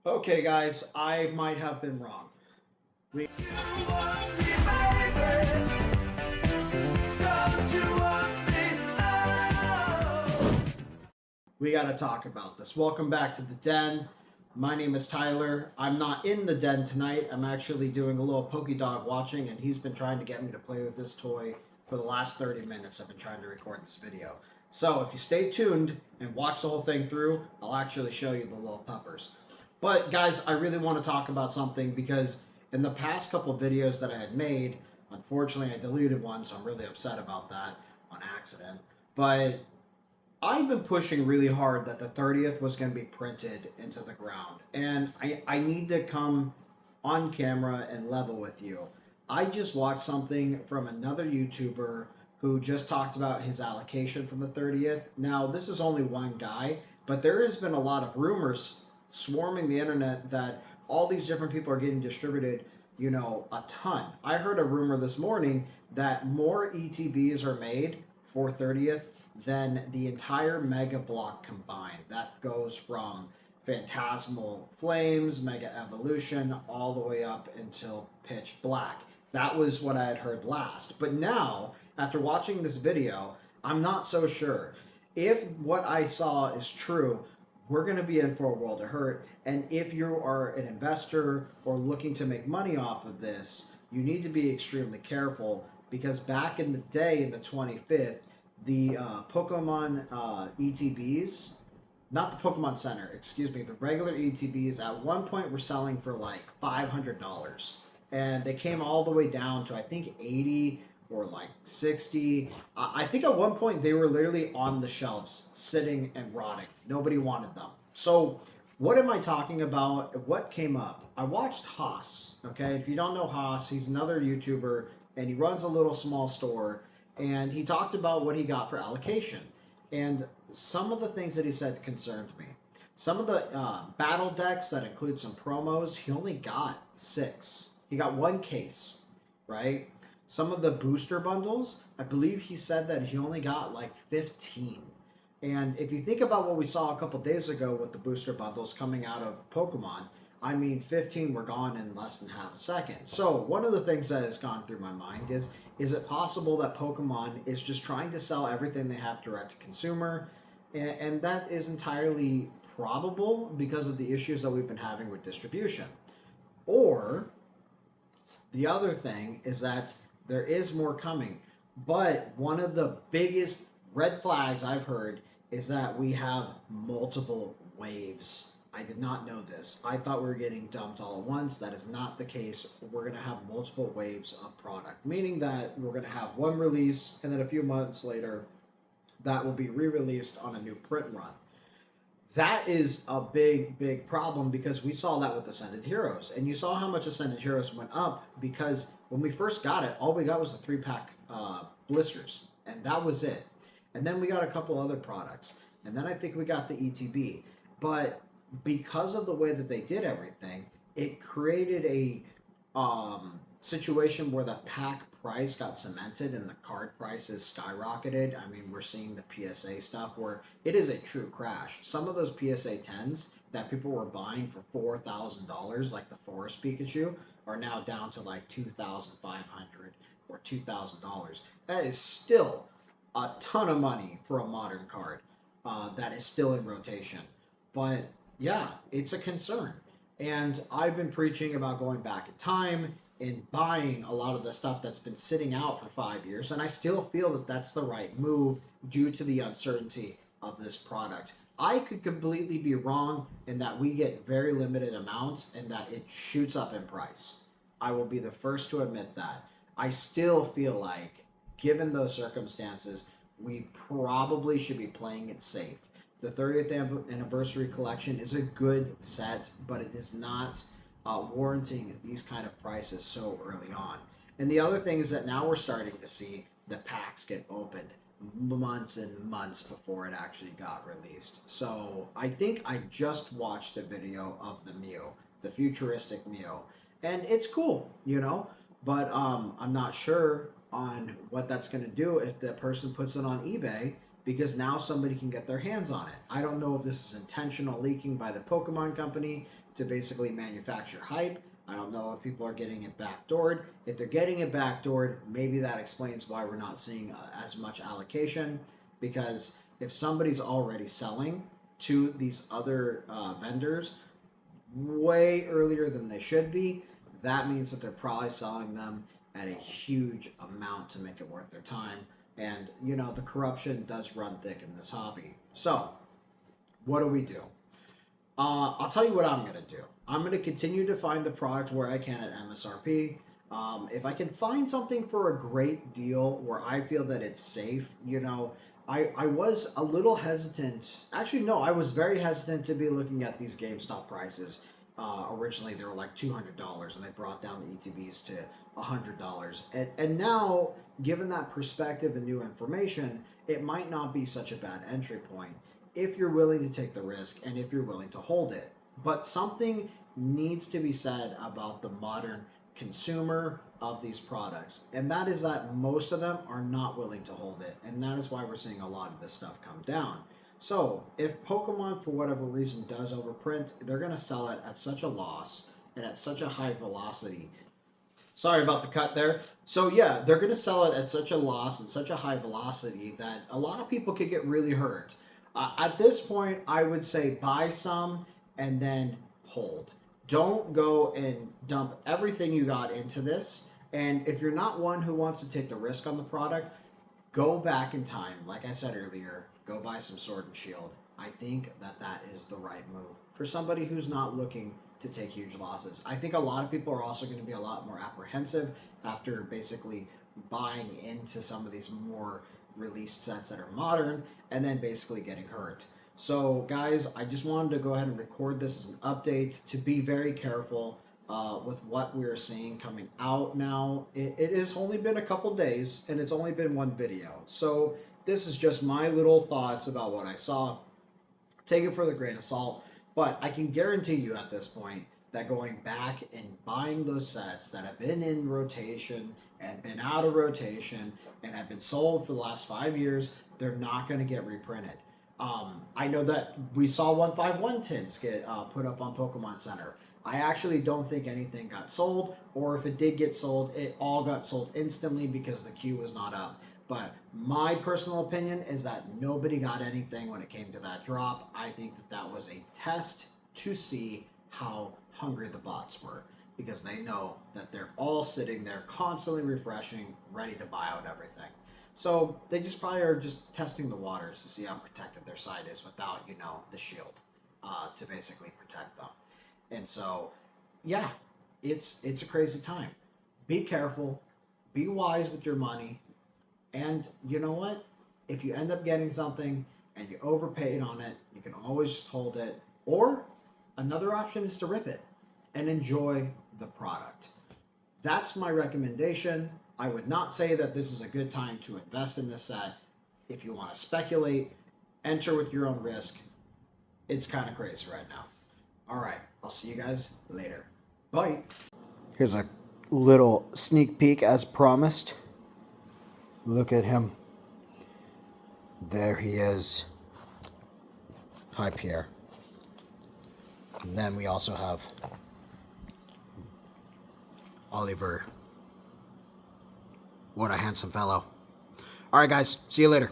Okay, guys, I might have been wrong. We, we got to talk about this. Welcome back to the den. My name is Tyler. I'm not in the den tonight. I'm actually doing a little Pokedog watching, and he's been trying to get me to play with this toy for the last 30 minutes. I've been trying to record this video. So if you stay tuned and watch the whole thing through, I'll actually show you the little puppers. But guys, I really want to talk about something because in the past couple of videos that I had made, unfortunately I deleted one, so I'm really upset about that on accident. But I've been pushing really hard that the 30th was going to be printed into the ground. And I need to come on camera and level with you. I just watched something from another YouTuber who just talked about his allocation from the 30th. Now, this is only one guy, but there has been a lot of rumors swarming the internet that all these different people are getting distributed, a ton. I heard a rumor this morning that more ETBs are made for 30th than the entire Mega Block combined. That goes from Phantasmal Flames, Mega Evolution, all the way up until Pitch Black. That was what I had heard last. But now, after watching this video, I'm not so sure. If what I saw is true, we're going to be in for a world of hurt. And if you are an investor or looking to make money off of this, you need to be extremely careful because back in the day, in the 25th, the Pokemon ETBs, not the Pokemon Center, excuse me, the regular ETBs at one point were selling for like $500. And they came all the way down to, I think, 80 or like 60. I think at one point they were literally on the shelves, sitting and rotting. Nobody wanted them. So what am I talking about? What came up? I watched Haas, okay? If you don't know Haas, he's another YouTuber, and he runs a little small store, and he talked about what he got for allocation. And some of the things that he said concerned me. Some of the battle decks that include some promos, he only got 6. He got 1 case, right? Some of the booster bundles, I believe he said that he only got like 15. And if you think about what we saw a couple days ago with the booster bundles coming out of Pokemon, I mean, 15 were gone in less than half a second. So one of the things that has gone through my mind is it possible that Pokemon is just trying to sell everything they have direct to consumer? And that is entirely probable because of the issues that we've been having with distribution. Or the other thing is that there is more coming. But one of the biggest red flags I've heard is that we have multiple waves. I did not know this. I thought we were getting dumped all at once. That is not the case. We're going to have multiple waves of product, meaning that we're going to have one release and then a few months later that will be re-released on a new print run. That is a big, big problem because we saw that with Ascended Heroes. And you saw how much Ascended Heroes went up because when we first got it, all we got was the 3-pack blisters. And that was it. And then we got a couple other products. And then I think we got the ETB. But because of the way that they did everything, it created a situation where the pack price got cemented and the card prices skyrocketed. I mean, we're seeing the PSA stuff where it is a true crash. Some of those PSA 10s that people were buying for $4,000, like the Forest Pikachu, are now down to like $2,500 or $2,000. That is still a ton of money for a modern card that is still in rotation. But yeah, it's a concern. And I've been preaching about going back in time and buying a lot of the stuff that's been sitting out for 5 years. And I still feel that that's the right move due to the uncertainty of this product. I could completely be wrong in that we get very limited amounts and that it shoots up in price. I will be the first to admit that. I still feel like, given those circumstances, we probably should be playing it safe. The 30th anniversary collection is a good set, but it is not warranting these kind of prices so early on. And the other thing is that now we're starting to see the packs get opened months and months before it actually got released. So I think I just watched a video of the Mew, the futuristic Mew, and it's cool, but I'm not sure on what that's going to do if the person puts it on eBay because now somebody can get their hands on it. I don't know if this is intentional leaking by the Pokemon company to basically manufacture hype. I don't know if people are getting it backdoored. If they're getting it backdoored, maybe that explains why we're not seeing as much allocation, because if somebody's already selling to these other vendors way earlier than they should be, that means that they're probably selling them at a huge amount to make it worth their time. And, you know, the corruption does run thick in this hobby. So, what do? I'll tell you what I'm going to do. I'm going to continue to find the product where I can at MSRP. If I can find something for a great deal where I feel that it's safe, you know, I was a little hesitant. Actually, no, I was very hesitant to be looking at these GameStop prices. Originally, they were like $200, and they brought down the ETBs to $100. And now, given that perspective and new information, it might not be such a bad entry point if you're willing to take the risk and if you're willing to hold it. But something needs to be said about the modern consumer of these products, and that is that most of them are not willing to hold it, and that is why we're seeing a lot of this stuff come down. So if Pokemon, for whatever reason, does overprint, they're going to sell it at such a loss and at such a high velocity. Sorry about the cut there. So yeah, they're going to sell it at such a loss and such a high velocity that a lot of people could get really hurt. At this point, I would say buy some and then hold. Don't go and dump everything you got into this. And if you're not one who wants to take the risk on the product, go back in time. Like I said earlier, go buy some Sword and Shield. I think that that is the right move for somebody who's not looking to take huge losses. I think a lot of people are also going to be a lot more apprehensive after basically buying into some of these more released sets that are modern and then basically getting hurt. So guys, I just wanted to go ahead and record this as an update to be very careful with what we're seeing coming out now. It has only been a couple days and it's only been one video. So this is just my little thoughts about what I saw. Take it for the grain of salt, but I can guarantee you at this point that going back and buying those sets that have been in rotation and been out of rotation and have been sold for the last 5 years, they're not going to get reprinted. I know that we saw 151 tins get put up on Pokemon Center. I actually don't think anything got sold, or if it did get sold, it all got sold instantly because the queue was not up. But my personal opinion is that nobody got anything when it came to that drop. I think that that was a test to see how hungry the bots were, because they know that they're all sitting there constantly refreshing, ready to buy out everything. So they just probably are just testing the waters to see how protected their side is without, you know, the shield to basically protect them. And so, yeah, it's a crazy time. Be careful, be wise with your money, and you know what? If you end up getting something and you overpaid on it, you can always just hold it. Or another option is to rip it and enjoy the product. That's my recommendation. I would not say that this is a good time to invest in this set. If you want to speculate, enter with your own risk. It's kind of crazy right now. All right, I'll see you guys later. Bye. Here's a little sneak peek as promised. Look at him. There he is. Hi, Pierre. And then we also have Oliver. What a handsome fellow. All right, guys. See you later.